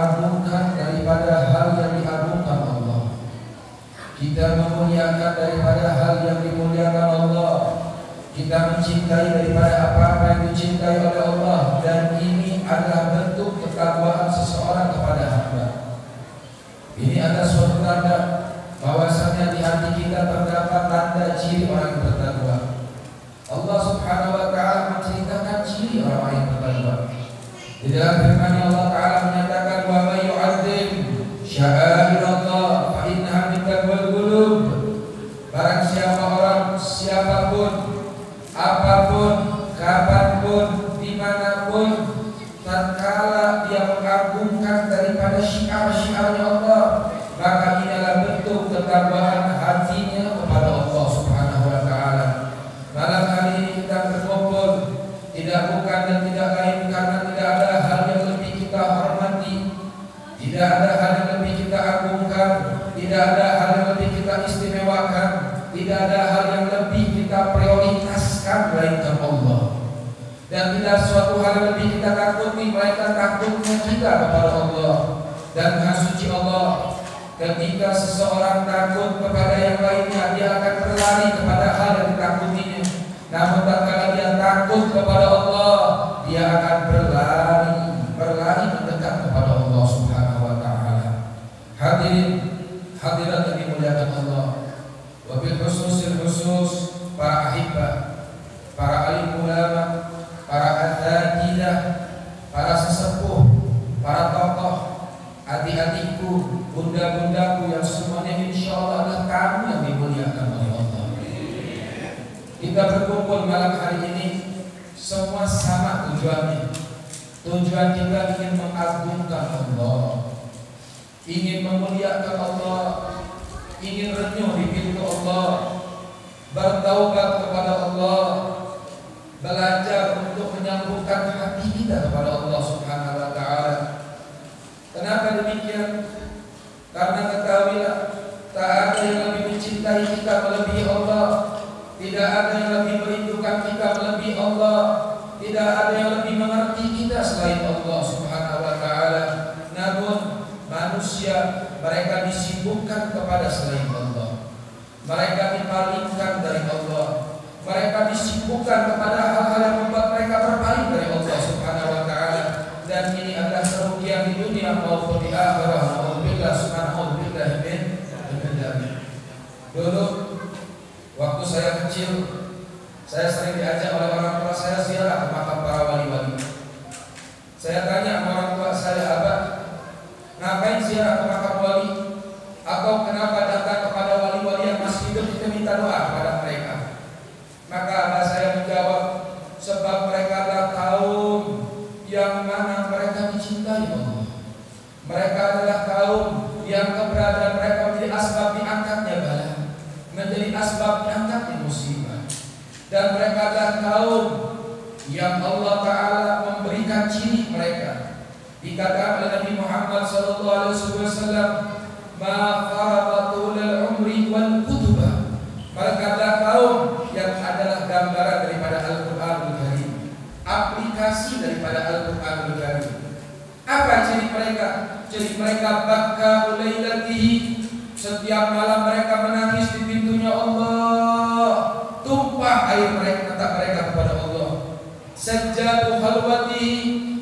mengagungkan daripada hal yang diagungkan Allah. Kita memuliakan daripada hal yang dimuliakan Allah. Kita mencintai daripada apa-apa yang dicintai oleh Allah. Dan ini adalah bentuk ketakwaan seseorang kepada hamba. Ini adalah suatu tanda bahwasanya di hati kita terdapat tanda ciri orang yang bertakwa. Allah Subhanahu wa taala menceritakan ciri orang yang bertakwa. Di dalam firman Allah taala menyatakan wa may yu'azzim sya'airallah fa innaha min taqwal qulub. Barang siapa orang, siapapun, apapun, kapanpun, dimanapun, tatkala dia mengagungkan daripada syiar-syiarnya Allah, maka ini adalah bentuk ketakwaan hatinya kepada Allah Subhanahu wa taala. Malam hari ini kita berkumpul tidak bukan dan tidak lain karena tidak ada hal yang lebih kita hormati, tidak ada hal yang lebih kita agungkan, tidak ada hal yang lebih kita istimewakan, tidak ada hal yang lebih kita prioritaskan melainkan Allah. Dan tidak suatu hal yang lebih kita takuti melainkan takutnya kita kepada Allah. Dan Maha Suci Allah, ketika seseorang takut kepada yang lainnya, dia akan berlari kepada hal yang ditakutinya. Namun tatkala dia takut kepada Allah, dia akan berlari mendekat kepada Allah Subhanahu wa taala. Hadirin hadirat yang dimuliakan Allah. Wabil khususil khusus para ahibah, para alim ulama, para adzatidah, para sesepuh, para tokoh, adik-adikku, bunda-bundaku yang semuanya insyaallah adalah kamu yang dimuliakan oleh Allah. Kita berkumpul malam hari ini semua sama tujuannya. Tujuan kita ingin mengagungkan Allah, ingin memuliakan Allah, ingin renyuh di pintu Allah, bertaubat kepada Allah, belajar untuk menyambungkan hati kita kepada Allah Subhanahu wa taala. Kenapa demikian? Karena ketahuilah, tak ada yang lebih mencintai kita melebihi Allah, tidak ada yang lebih merindukan kita melebihi Allah, tidak ada yang lebih mengerti kita selain Allah Subhanahu wa taala. Namun manusia mereka disibukkan kepada selain Allah, mereka dipalingkan dari Allah, mereka disibukkan kepada hal-hal yang membuat mereka berpaling dari Allah Subhanahu wa taala. Dan ini adalah kerugian di dunia maupun di akhirat. Alhamdulillah subhanahu wa ta'ala. Dulu waktu saya kecil, saya sering diajak oleh orang tua saya ziarah ke makam para wali-wali. Saya tanya sama orang tua saya, "Abah, ngapain ziarah ke makam wali? Atau kenapa datang kepada wali-wali yang masih hidup kita minta doa kepada mereka?" Maka abah saya menjawab, "Sebab mereka adalah kaum yang mana mereka dicintai Allah. Mereka adalah kaum yang keberadaan mereka menjadi asbab diangkatnya bala, menjadi asbab diangkatnya musibah. Dan mereka adalah kaum yang Allah Ta'ala memberikan ciri mereka. Dikatakan oleh Nabi Muhammad SAW, "Ma faradatul umri wal kutubah." Mereka adalah kaum yang adalah gambaran daripada Al-Quranul Karim, aplikasi daripada Al-Quranul Karim. Apa ciri mereka? Ciri mereka baka ulailatihi, setiap malam mereka menangis di pintunya Allah, tumpah air mata mereka kepada Allah. Sajjadu khalwatihi,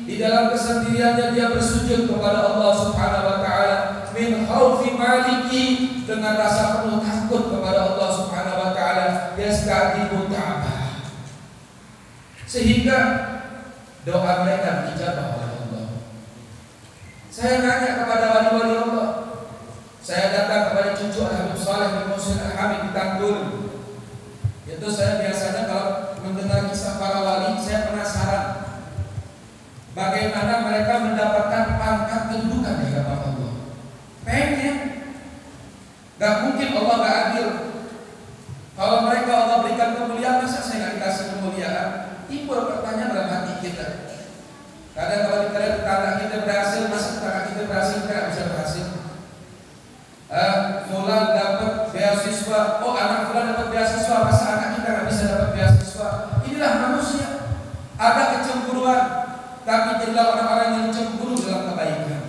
di dalam kesendiriannya dia bersujud kepada Allah Subhanahu wa taala, min khaufi maliki, dengan rasa penuh takut kepada Allah Subhanahu wa taala, yasta'dibu ta'abah, sehingga doa mereka dijawab oleh Allah. Saya nanya kepada wali-wali Allah. Saya datang kepada cucu Habib Saleh bin Muhsin Al-Hamid di Tanggul. Itu saya biasanya kalau mendengar kisah para wali, saya penasaran bagaimana mereka mendapatkan pangkat kedudukan di hadapan Allah. Pengen. Gak mungkin Allah gak adil. Kalau mereka Allah berikan kemuliaan, masa saya gak dikasih kemuliaan? Timbul pertanyaan dalam hati kita. Kadang kalau kita lihat tetangga kita berhasil, masa tetangga kita berhasil, kita gak bisa berhasil. Fulan dapat beasiswa, oh anak fulan dapat beasiswa, masa anak kita gak bisa dapat beasiswa? Inilah manusia. Ada kecemburuan, tapi jadilah orang-orang yang cemburu dalam kebaikan.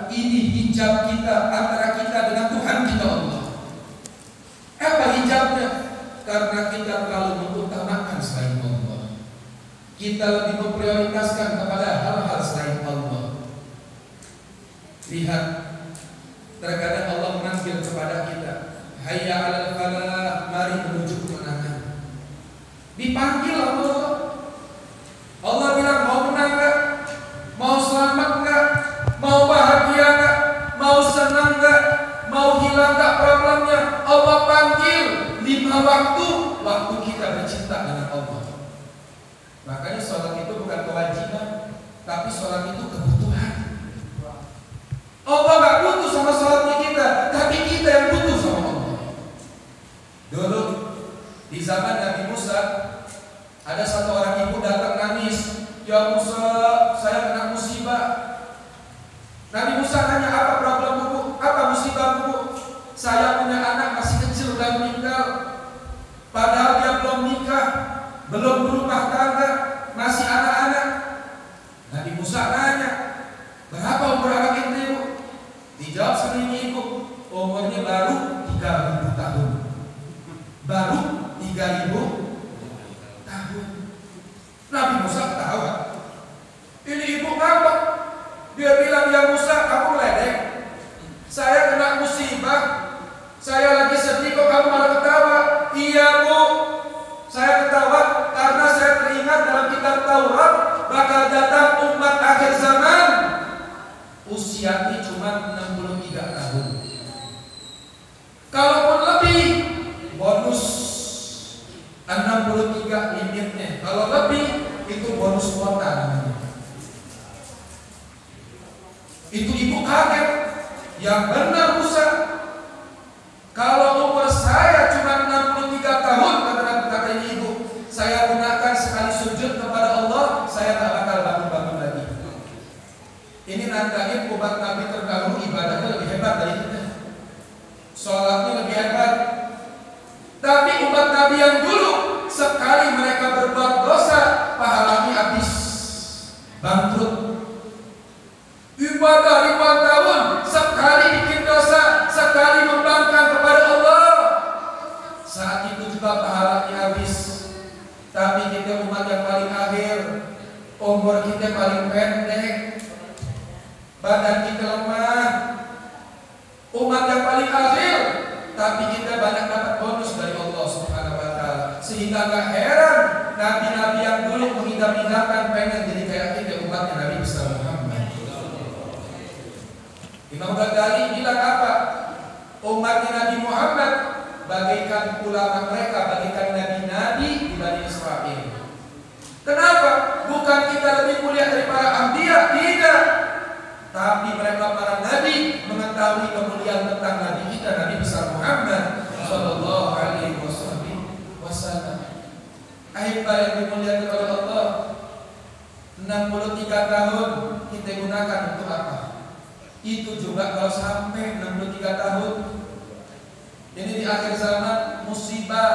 ini hijab kita antara kita dengan Tuhan kita Allah. Apa hijabnya? Karena kita terlalu mengutamakan selain Allah. Kita lebih memprioritaskan kepada hal-hal selain Allah. Lihat, terkadang Allah memanggil kepada kita, hayya 'alal falah, mari menuju kemenangan. Dipanggil Allah. Allah bilang, mau menang enggak? Mau selamat enggak? Mau bahagia enggak? Mau senang enggak? Mau hilang enggak problemnya? Allah panggil 5 waktu kita bercinta dengan Allah. Makanya sholat itu bukan kewajiban, tapi sholat itu kebutuhan. Allah gak butuh sama sholatnya kita, tapi kita yang butuh sama Allah. Dulu di zaman Nabi Musa, ada satu orang ibu datang nangis, ya Musa, saya kena musibah. Nabi Musa nanya, apa problemmu? Apa musibahmu? Saya punya anak masih kecil dan meninggal, padahal dia belum nikah, belum berumah tangga, masih anak-anak. Nabi Musa nanya, berapa umur anak itu? Dijawab sama ibu, umurnya baru 3.000 tahun. Baru 3.000 tahun. Nabi Musa ketawa. Ini ibu ngambek. Dia bilang, ya Musa, kamu meledek. Saya kena musibah, saya lagi sedih kok kamu malah ketawa. Iya Bu, saya ketawa karena saya teringat dalam kitab Taurat bakal datang umat akhir zaman usianya cuma 63 tahun. Kalaupun lebih, bonus 63 limitnya. Kalau lebih, itu bonus kuota namanya. Itu ibu kaget. Yang benar Musa, kalau umur saya cuma 63 tahun, kata ini ibu, saya gunakan sekali sujud kepada Allah, saya tak bakal bangun-bangun lagi. Ini nandain umat Nabi terdahulu ibadahnya lebih hebat dari kita, sholatnya lebih hebat. Tapi umat Nabi yang dulu, sekali mereka berbuat dosa, pahalanya habis, bangkrut. Ibadah ribuan tahun, sekali bikin dosa, sekali membangkang kepada Allah, saat itu juga pahalanya habis. Tapi kita umat yang paling akhir, umur kita paling pendek, badan kita lemah. Umat yang paling akhir, tapi kita banyak dapat bonus dari Allah Subhanahu wa Ta'ala. Sehingga gak heran nabi-nabi yang dulu mengidam-idamkan pengen jadi kayak kita, umatnya Nabi besar Muhammad. Imam Ghazali bilang apa? Umatnya Nabi Muhammad bagaikan ulama mereka, bagaikan nabi-nabi di Bani Israel. Kenapa? Bukan kita lebih mulia dari para anbiya, tidak. Tapi mereka para nabi mengetahui kemuliaan tentang nabi kita, Nabi besar Muhammad sallallahu alaihi wasallam. Ahibah yang dimuliakan oleh Allah, 63 tahun kita gunakan untuk apa? Itu juga kalau sampai 63 tahun. Ini di akhir zaman, musibah,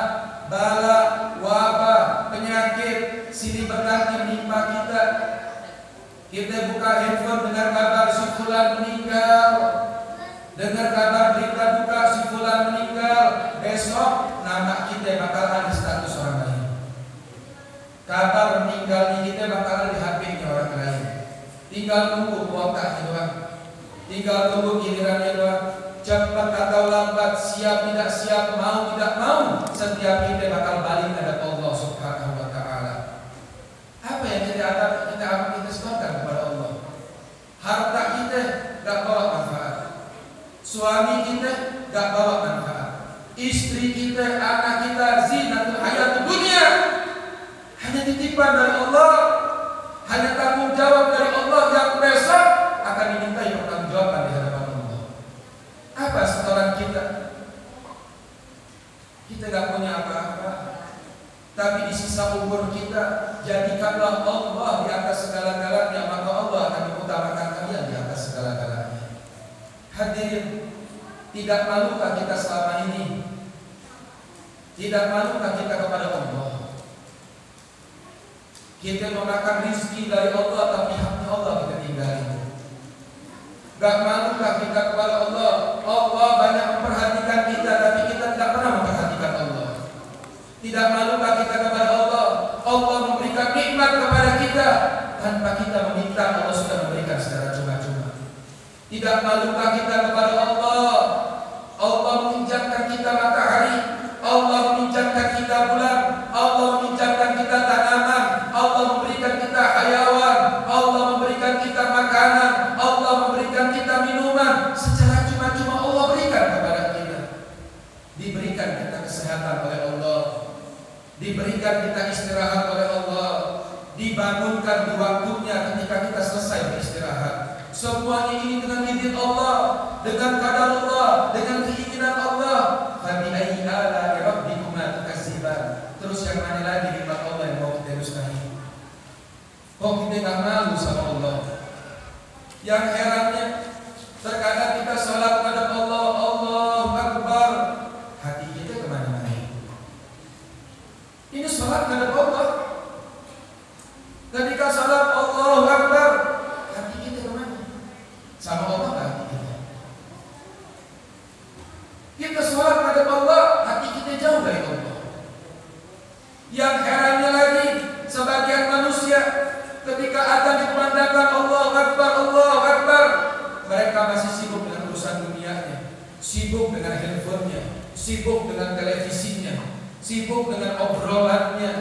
bala, wabah, penyakit silih berganti menimpa kita. Kita buka handphone, dengar kabar si fulan meninggal, dengar kabar berita duka si fulan meninggal. Besok nama kita bakal ada di status orang lain. Kabar meninggalnya kita bakal ada di HP-nya orang lain. Tinggal tunggu kuotanya doang. Tinggal tunggu gilirannya doang. Cepat atau lambat, siap tidak siap, mau tidak mau, setiap kita bakal balik kepada Allah Subhanahu wa Ta'ala. Apa yang kita sebutkan kepada Allah? Harta kita gak bawa manfaat, suami kita gak bawa manfaat, istri kita, anak kita, zinatul hayat dunia, hanya titipan dari Allah, hanya tanggung jawab dari Allah yang besok akan dimintai pertanggungjawaban di hadapan Allah. Apa setoran kita? Kita gak punya apa-apa, tapi di sisa umur kita jadikanlah Allah di atas segala-galanya, maka Allah akan mengutamakan kalian di atas segala-galanya. Hadirin, tidak malukah kita selama ini? Tidak malukah kita kepada Allah? Kita memakan rezeki dari Allah, tapi haknya Allah kita tinggalin. Gak malukah kita kepada Allah? Allah banyak memperhatikan kita, tapi kita tidak pernah memperhatikan Allah. Tidak malukah kita kepada Allah? Allah memberikan nikmat kepada kita tanpa kita meminta, Allah sudah memberikan secara cuma-cuma. Tidak malukah kita kepada Allah? Allah meminjamkan kita matahari, Allah meminjamkan kita bulan, Allah meminjamkan kita tanaman, Allah memberikan kita hayawan, Allah memberikan kita makanan, Allah memberikan kita minuman, secara cuma-cuma Allah berikan kepada kita. Diberikan kita kesehatan oleh Allah, diberikan kita istirahat oleh Allah, dibangunkan di waktunya ketika kita selesai beristirahat. Semuanya ini dengan izin Allah, dengan qadar Allah, dengan keinginan Allah. Fabi'ayyi ala'i rabbikuma tukadziban. Terus yang mana lagi nikmat Allah yang mau kita dustahi? Kok kita nggak malu sama Allah? Yang herannya, terkadang kita sholat kepada Allah, Allahu Akbar, hati kita kemana-mana. Ini sholat kepada Allah. Ketika sholat Allahu Akbar, hati kita kemana? Sama Allah nggak hati kita? Kita sholat kepada Allah, hati kita jauh dari Allah. Yang herannya lagi, sebagian manusia ketika adzan dikumandangkan Allahu Akbar, Allahu Akbar, mereka masih sibuk dengan urusan dunianya, sibuk dengan handphonenya, sibuk dengan televisinya, sibuk dengan obrolannya,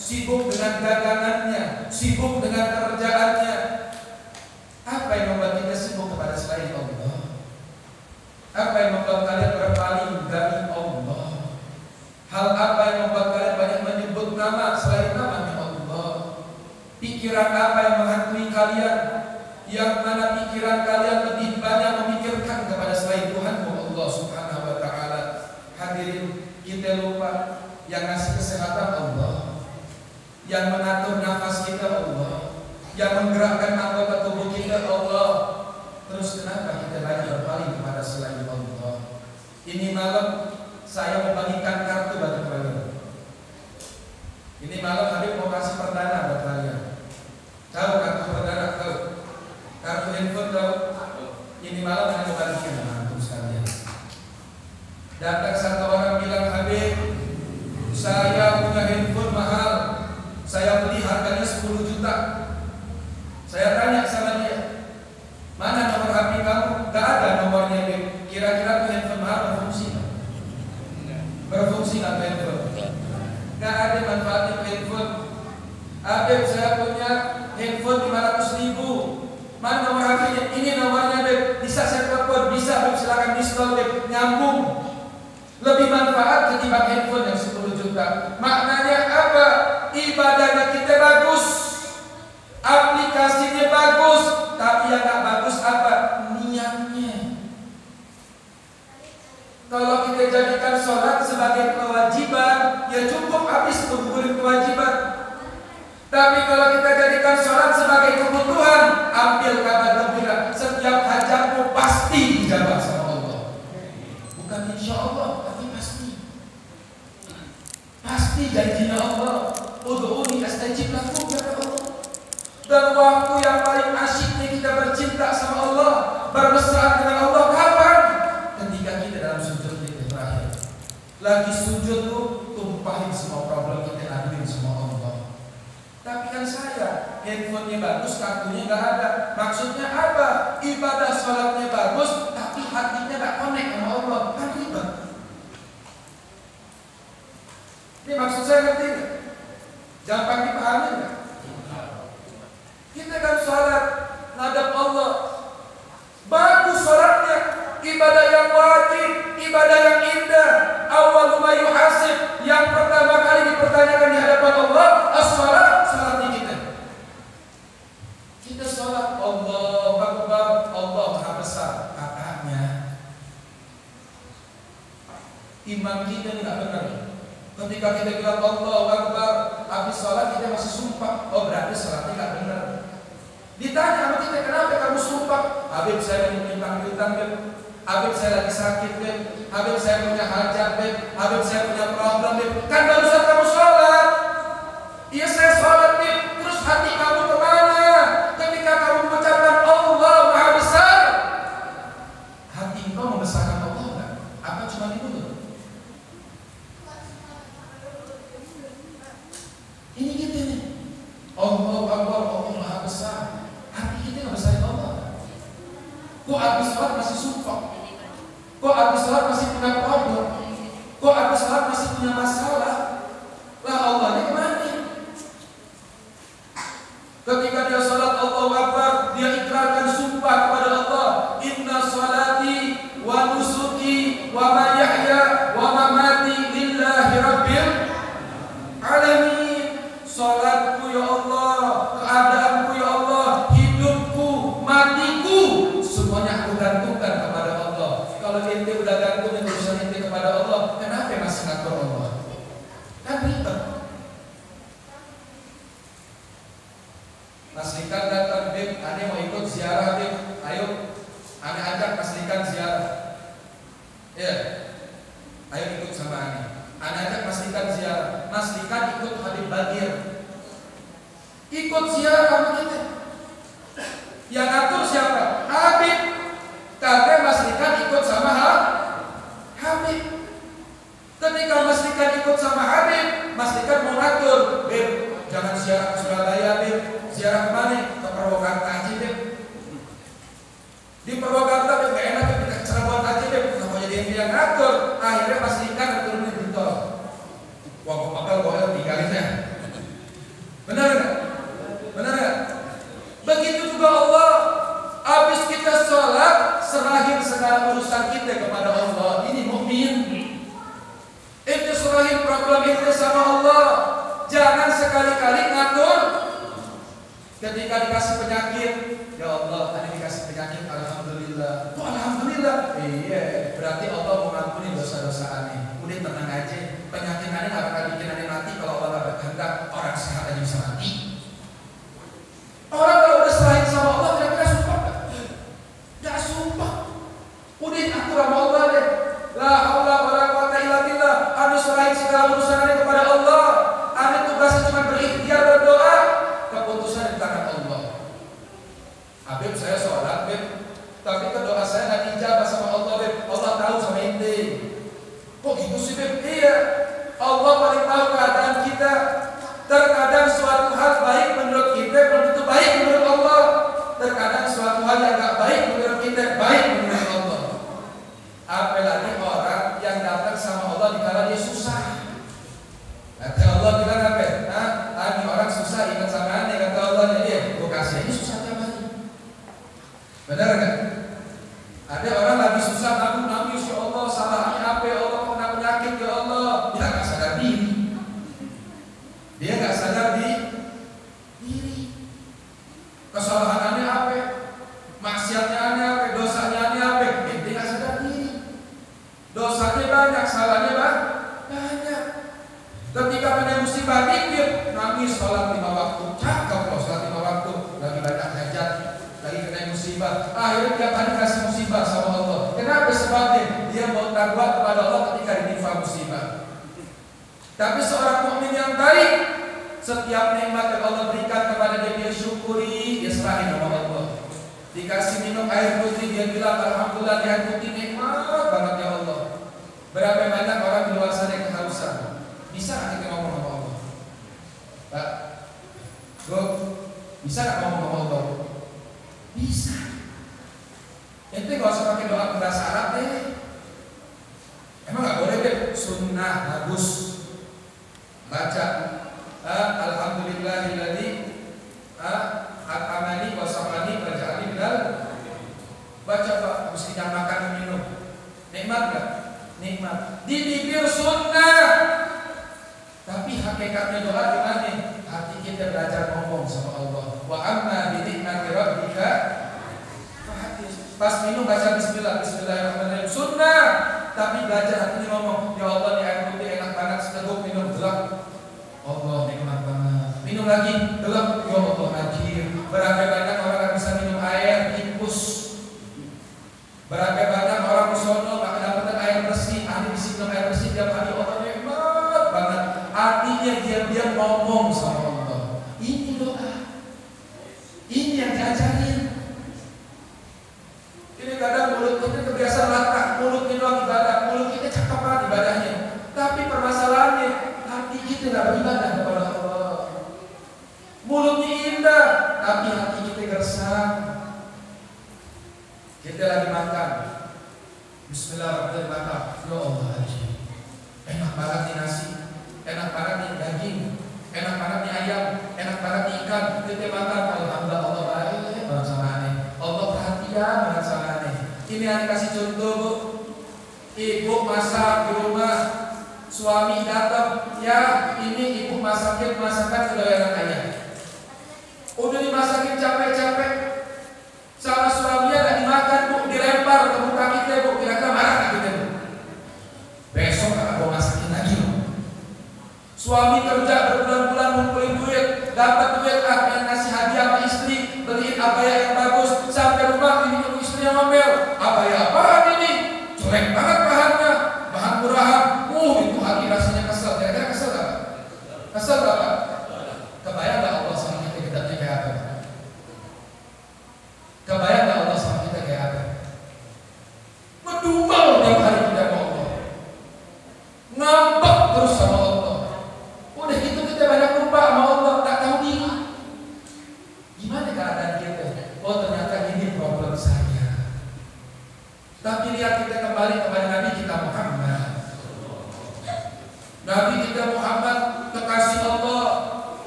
sibuk dengan dagangannya, sibuk dengan kerjaannya. Apa yang membuat kita sibuk kepada selain Allah? Apa yang membuat kalian berpaling dari Allah? Hal apa yang membuat kalian banyak menyebut nama selain namanya Allah? Pikiran apa yang menghantui kalian, yang mana pikiran kalian lebih banyak memikirkan kepada selain Tuhanmu Allah Subhanahu wa Ta'ala? Hadirin, kita lupa yang ngasih kesehatan Allah, yang mengatur nafas kita Allah, yang menggerakkan anggota tubuh kita Allah. Terus kenapa kita banyak berpaling kepada selain Allah? Ini malam saya membagikan kartu bagi kalian. Ini malam Habib mau kasih perdana buat kalian. Tahu kartu perdana? Tahu? Kartu handphone tahu? Ini malam saya mau bagikan antum sekalian. Datang satu orang bilang, Habib, saya punya handphone mahal, saya beli harganya 10 juta. Saya tanya sama dia, mana nomor HP kamu? Gak ada nomornya, Beb. Kira-kira tuh handphone mahal berfungsi nggak? Berfungsi nggak handphone? Gak ada manfaatnya handphone. Beb, saya punya handphone 500.000. Mana nomor HP-nya? Ini nomornya, Beb. Bisa saya telepon? Bisa, Beb. Silakan install, Beb. Nyambung. Lebih manfaat ketimbang handphone yang 10 juta. Maknanya apa? Ibadahnya kita bagus, aplikasinya bagus, tapi yang gak bagus apa? Niatnya. Kalau kita jadikan sholat sebagai kewajiban, ya cukup habis menggugurkan kewajiban. Tapi kalau kita jadikan sholat sebagai kebutuhan, ambil kabar gembira, setiap hajatmu pasti dijawab sama Allah. Bukan insya Allah, tapi pasti. Pasti janjinya Allah. Ud'uni astajib lakum, kata Allah. Dan waktu yang paling asyiknya kita bercinta sama Allah, bermesraan dengan Allah, kapan? Ketika kita dalam sujud kita terakhir. Lagi sujud tuh tumpahin semua problem kita, aduin semua Allah. Tapi kan saya handphonenya bagus, kartunya nggak ada. Maksudnya apa? Ibadah sholatnya bagus, tapi hatinya nggak connect sama Allah. Kan ribet. Ini maksud saya ngerti nggak? Gampang dipahami nggak? Kita kan sholat ngadap Allah, bagus sholatnya, ibadah yang wajib, ibadah yang indah. Awwalu ma yuhasib, yang pertama kali dipertanyakan di hadapan Allah, as-sholat, sholatnya kita. Kita sholat Allahu Akbar, Allah Maha Besar, kakaknya. Iman kita nggak benar. Ketika kita bilang Allahu Akbar, habis sholat kita masih sumpah. Oh, berarti sholatnya nggak benar. Ditanya sama kita, kenapa kamu sumpah? Habib, saya minta utang, Beb. Habib, saya lagi sakit, Beb. Habib, saya punya hajat, Beb. Habib, saya punya problem, Beb. Kan barusan kamu sholat. Iya, saya sholat, Beb. Terus hati kamu kemana? Ketika kamu mengucapkan Allah Maha Besar, mandi dulu. Ini kita nih. Allahu Akbar, Allah Maha Besar. Hati kita nggak besarin Allah. Kok habis sholat masih sumpah? Kok habis sholat masih punya problem? Kok habis sholat masih punya masalah? Lah Allahnya kemana? Ketika dia sholat Allahu Akbar, dia ikrarkan sumpah kepada Allah. Inna sholati wa nusuki wa mahyaya wa mamati lillahi rabbil alamin. Sholatku ya Allah, keadaanku ya Allah, hidupku, matiku, semuanya aku gantungkan kepada Allah. Kalau ente udah gantungin urusan ente kepada Allah, kenapa masih ngatur Allah? Kan ribet. Mas Likan datang, Beb, ane mau ikut ziarah, Beb. Ayo, ane ajak Mas Likan ziarah. Ya, ayo ikut sama ane. Ane ajak Mas Likan ziarah. Mas Likan ikut Habib Badir. Ikut ziarah sama kita. Yang ngatur siapa? Habib. Karena Mas Likan ikut sama Habib. Ketika Mas Likan ikut sama Habib, Mas Likan mau ngatur, Beb, jangan ziarah ke Surabaya, Beb. Ziarah kemana? Ke Purwakarta aja, Beb. Di Purwakarta, Beb, gak enak, Beb, ke Cirebon aja, Beb. Gak mau jadi yang ngatur. Akhirnya Mas Likan turunin di tol. Wah, kok bakal gue tinggalin ya. Benar gak? Benar gak? Begitu juga Allah. Habis kita sholat, serahin segala urusan kita kepada Allah. Ini mukmin. Itu serahin problem itu sama Allah. Jangan sekali-kali ngatur. Ketika dikasih penyakit, ya Allah, tadi dikasih penyakit, alhamdulillah. Oh, alhamdulillah. Iya, berarti Allah mau ngampuni dosa-dosa aneh. Udah tenang aja. Penyakit aneh gak bakal bikin aneh mati kalau Allah gak berkehendak. Orang sehat aja bisa mati. Orang kalau udah serahin sama Allah, kira-kira sumpah gak? Gak sumpah. Udah atur sama Allah deh. La haula wala quwata illa billah. Anu serahin segala urusan aneh kepada Allah. Aneh tugasnya cuma berikhtiar berdoa. Keputusan di tangan Allah. Habib, saya sholat, Beb, tapi doa saya nggak dijabah sama Allah, Beb. Allah tahu sama ente. Kok gitu sih, Beb? Iya, Allah paling tahu keadaan kita. Terkadang suatu hal baik menurut kita belum tentu baik menurut Allah. Terkadang suatu hal yang nggak baik menurut kita baik menurut Allah. Apalagi orang yang datang sama Allah dikala dia susah. Kata Allah bilang apa? Ini orang susah ingat sama aneh. Kata Allah, dia gue kasih ini susah tiap hari. Benar gak? Ada orang lagi susah, nangis, ya Allah, salahnya apa? Ya Allah, kena penyakit, ya Allah. Dia gak sadar diri. Dia gak sadar diri. Kesalahannya apa? Maksiatnya aneh apa? Dosanya aneh apa? Dia gak sadar diri. Dosanya banyak, salahnya banyak. Ketika kena musibah dikit, nangis sholat 5 waktu. Cakep loh sholat 5 waktu. Lagi banyak hajat, lagi kena musibah. Akhirnya tiap hari kasih musibah sama Allah. Kenapa sebabnya? Dia mau takwa kepada Allah ketika ditimpa musibah. Tapi seorang mukmin yang baik, setiap nikmat yang Allah berikan kepada dia syukuri, dia serahin sama Allah. Dikasih minum air putih, dia bilang alhamdulillah, air putih nikmat banget ya Allah. Berapa banyak orang di luar sana yang kehausan. Bisa nggak kita ngomong sama Allah? Pak, Bro, bisa nggak ngomong sama Allah? Bisa. Ente nggak usah pakai doa bahasa Arab deh. Emang nggak boleh deh? Sunnah bagus. Baca alhamdulillahilladzi at'amani wa saqani wa ja'alani minal. Baca Pak, mesti jangan makan dan minum. Nikmat nggak? Nikmat. Di bibir sunnah. Tapi hakikatnya doa di mana? Hati kita belajar ngomong sama Allah. Wa amma bi ni'mati rabbika fahaddits. Pas minum baca bismillah, bismillahirrahmanirrahim. Sunnah. Tapi belajar hati ngomong, ya Allah, ini air putih enak banget, seteguk minum gelap. Allah nikmat banget. Minum lagi gelap, ya Allah hadir. Berapa banyak orang yang bisa minum air tikus. Berapa banyak orang di sono gak mendapatkan air bersih. Ahli bisa minum air bersih tiap hari. Allah nikmat banget. Artinya dia ngomong sama Allah. Ini doa. Ini yang diajarin. Ini kadang mulut kita kebiasaan latah, mulut kita doang ibadah, mulut kita kita makan, alhamdulillah Allah baik banget sama aneh. Allah perhatian banget sama aneh. Ini aneh kasih contoh Bu. Ibu masak di rumah, suami datang, ya ini ibu masakin masakan kedoyanan ayah. Udah dimasakin capek-capek, sama suaminya gak dimakan Bu, dilempar ke muka kita Bu, kira-kira marah gak kita Bu? Besok gak mau masakin lagi Bu. Suami kerja berbulan-bulan ngumpulin duit, dapat duit yang ngasih hadiah sama istri, beliin abaya yang bagus, sampai rumah ini istrinya ngomel, abaya apaan ini? Jelek banget bahannya, bahan murahan. Itu hati rasanya kesel. Kira-kira kesel gak? Kesel gak Pak? Kebayang gak Allah sama kita kayak apa? Kebayang gak Allah sama kita kayak apa? Medumel tiap hari kita sama Allah, ngambek terus sama Allah. Udah gitu kita banyak lupa sama Allah, tak tahu diri. Gimana keadaan kita? Oh ternyata ini problem saya. Tapi lihat kita kembali kepada Nabi kita Muhammad. Nabi kita Muhammad, kekasih Allah,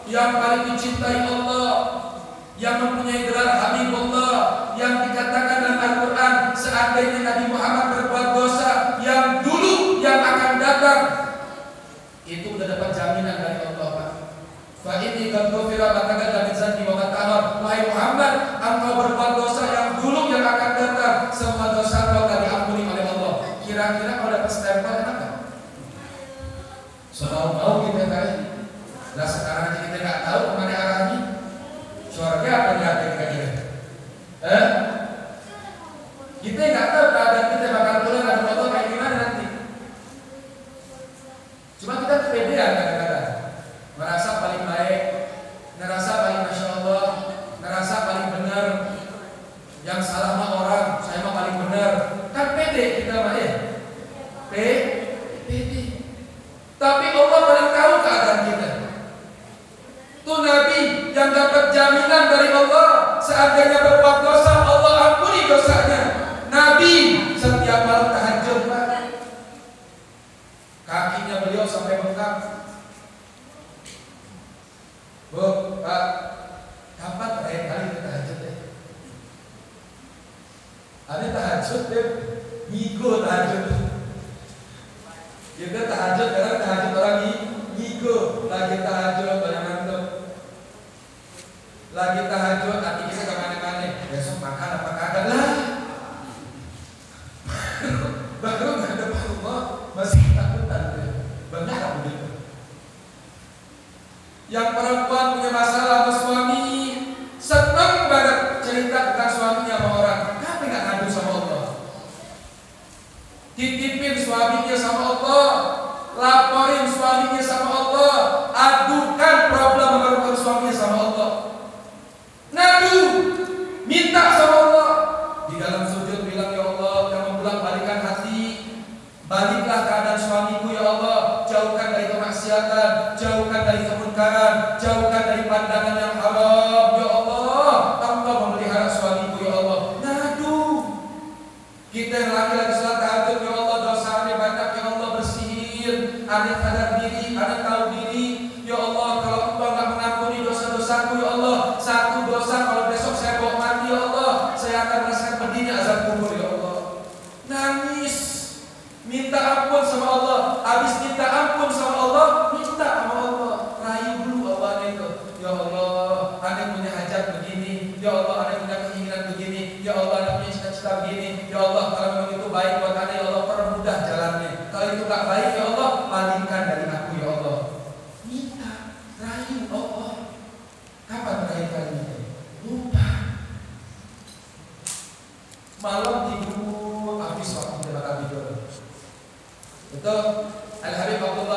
yang paling dicintai Allah, yang mempunyai gelar Habibullah, yang dikatakan dalam Al-Quran, seandainya Nabi Muhammad berbuat dosa yang dulu yang akan datang, itu udah dapat jaminan dari Allah Pak. Fa inni qad ghufira ma taqaddama min dhanbi wa ma ta'akhkhar. Wahai Muhammad, engkau berbuat dosa yang dulu yang akan datang, semua dosa engkau telah diampuni oleh Allah. Kira-kira kalau dapat stempel kenapa? Semau-mau kita kali. Lah sekarang aja kita nggak tahu kemana arahnya. Surga apa neraka kira-kira? Kita nggak tahu keadaan kita bakal pulang dan Allah kayak gimana nanti. Cuma kita kepedean kadang-kadang, merasa paling baik, merasa paling masya Allah, merasa paling benar. Yang salah mah orang, saya mah paling benar. Kan pede kita mah ya. Pede. Tapi Allah paling tahu keadaan kita. Tuh Nabi yang dapat jaminan dari Allah, seandainya berbuat dosa Allah ampuni dosanya. Nabi setiap malam tahajud Pak. Kakinya beliau sampai bengkak. Bu, Pak, kapan terakhir kali kita tahajud ya? Ada tahajud deh, ngigo tahajud. Kita tahajud karena tahajud orang ngigo, lagi tahajud banyak mantep. Lagi tahajud hati kita kemana-mana. Besok makan apa kagak lah. Baru ngadep Allah masih takutan. Benar apa begitu? Yang perempuan punya masalah sama suami, senang banget cerita tentang suaminya sama orang. Kenapa nggak ngadu sama Allah? Titipin suaminya sama Allah, laporin suaminya sama Allah, adukan problem menurut suaminya sama Allah. Ngadu, minta sama Allah. Di dalam sujud bilang, ya Allah, kamu pulang balikan hati, baliklah keadaan suamiku ya Allah, jauhkan dari kemaksiatan, jauhkan dari kemungkaran, jauhkan dari pandangan yang haram ya Allah, Engkau memelihara suamiku ya Allah. Ngadu. Kita yang laki-laki salat tahajud ya Allah, dosa aneh banyak ya Allah, bersihin, aneh sadar diri, aneh tahu diri ya Allah. Kalau Engkau nggak mengampuni dosa-dosaku ya Allah, satu dosa kalau besok saya bawa mati ya Allah, saya akan merasakan pedihnya azab kubur ya Allah. Nangis, minta ampun sama Allah. Habis minta ampun sama Allah, minta sama Allah, rayu dulu Allah itu. Ya Allah, aneh punya hajat begini, ya Allah, aneh punya keinginan begini, ya Allah, aneh punya cita-cita begini, ya Allah, kalau memang itu baik buat aneh ya Allah, permudah jalannya. Kalau itu gak baik ya Allah, palingkan dari aku ya Allah. Minta, rayu Allah. Kapan terakhir kalinya? Lupa. Malam tidur, habis waktu kita bakal tidur. Betul. Al-Habib Abdullah